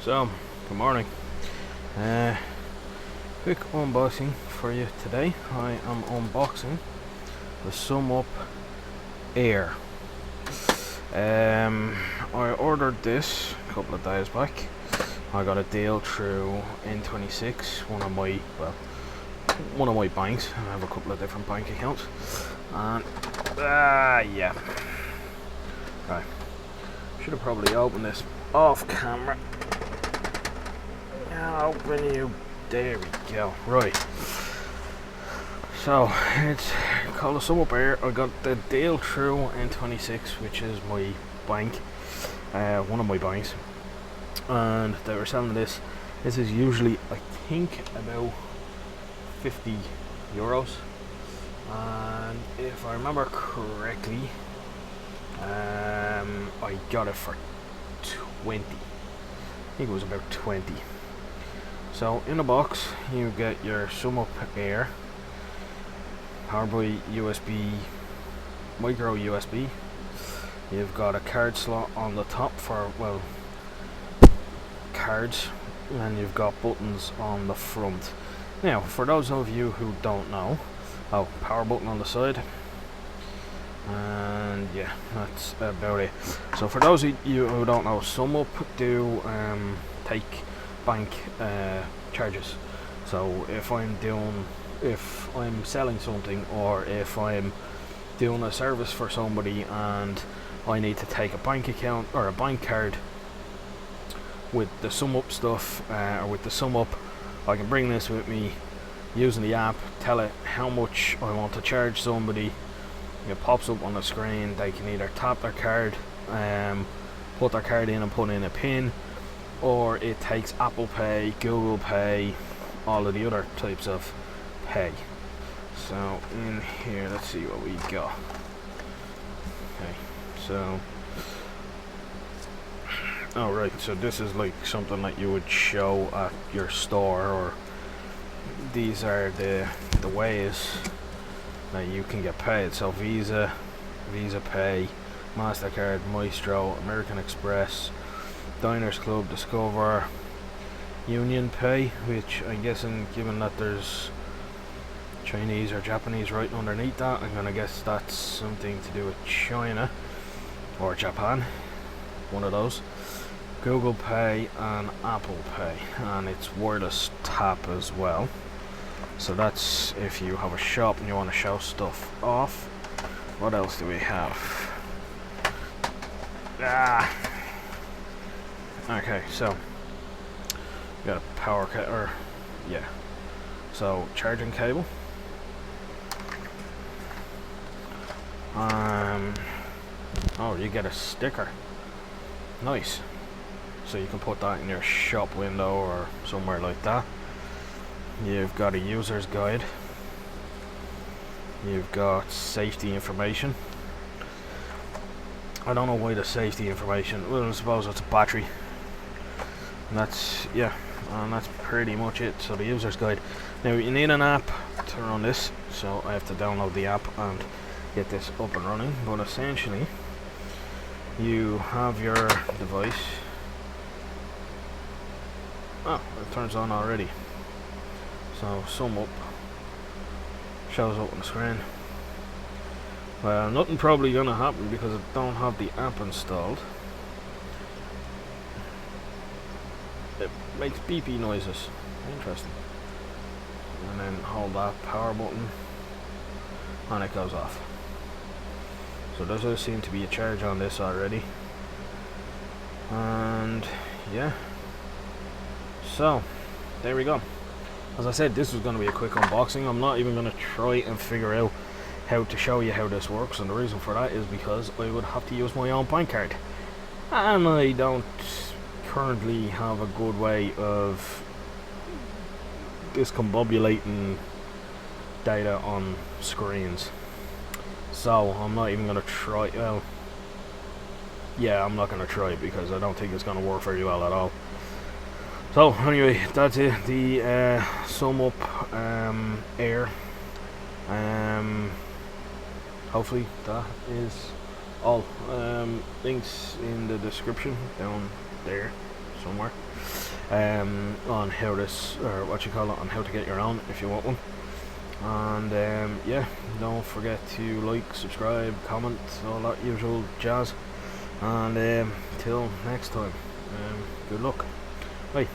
So, good morning. Quick unboxing for you today. I am unboxing the Sumup Air. I ordered this a couple of days back. I got a deal through N26, one of my banks. I have a couple of different bank accounts, and yeah. Right. Should have probably opened this off camera. Open you. There we go. Right. So it's called a Sumup Air. I got the deal through N26, which is my bank, one of my banks, and they were selling this. This is usually, I think, about €50, and if I remember correctly, I got it for 20. I think it was about 20. So in the box you get your Sumup Air, powered by USB, micro USB. You've got a card slot on the top for, well, cards, and you've got buttons on the front. Now, for those of you who don't know, power button on the side, and yeah, that's about it. So for those of you who don't know, Sumup do take bank charges. So if I'm selling something, or if I'm doing a service for somebody and I need to take a bank account or a bank card with the Sumup stuff, or with the Sumup, I can bring this with me using the app, tell it how much I want to charge somebody. It pops up on the screen. They can either tap their card, put their card in and put in a PIN, or it takes Apple Pay, Google Pay, all of the other types of pay. So in here, let's see what we got. Okay, so right, so this is like something that you would show at your store, or these are the ways that you can get paid. So Visa Pay, MasterCard, Maestro, American Express, Diners Club, Discover, Union Pay, which I'm guessing, given that there's Chinese or Japanese right underneath that, I'm gonna guess that's something to do with China or Japan, one of those. Google Pay and Apple Pay, and it's wireless tap as well. So that's if you have a shop and you want to show stuff off. What else do we have? Okay, so we got a power so charging cable. You get a sticker. Nice. So you can put that in your shop window or somewhere like that. You've got a user's guide. You've got safety information. I don't know why the safety information. Well, I suppose it's a battery. And that's pretty much it. So the user's guide. Now you need an app to run this, so I have to download the app and get this up and running. But essentially, you have your device. Oh, it turns on already. So Sumup shows up on the screen. Well, nothing probably gonna happen because I don't have the app installed. It makes beepy noises. Interesting. And then hold that power button and it goes off. So there does seem to be a charge on this already. And yeah. So there we go. As I said, this was going to be a quick unboxing. I'm not even going to try and figure out how to show you how this works, and the reason for that is because I would have to use my own bank card, and I don't currently have a good way of discombobulating data on screens. So I'm not even going to try. Well, yeah, I'm not going to try it because I don't think it's going to work very well at all. So anyway, that's it. The Sumup Air. Hopefully that is all. Links in the description down there somewhere, on how this, or what you call it, on how to get your own if you want one. And yeah, don't forget to like, subscribe, comment, all that usual jazz. And till next time, good luck. Bye.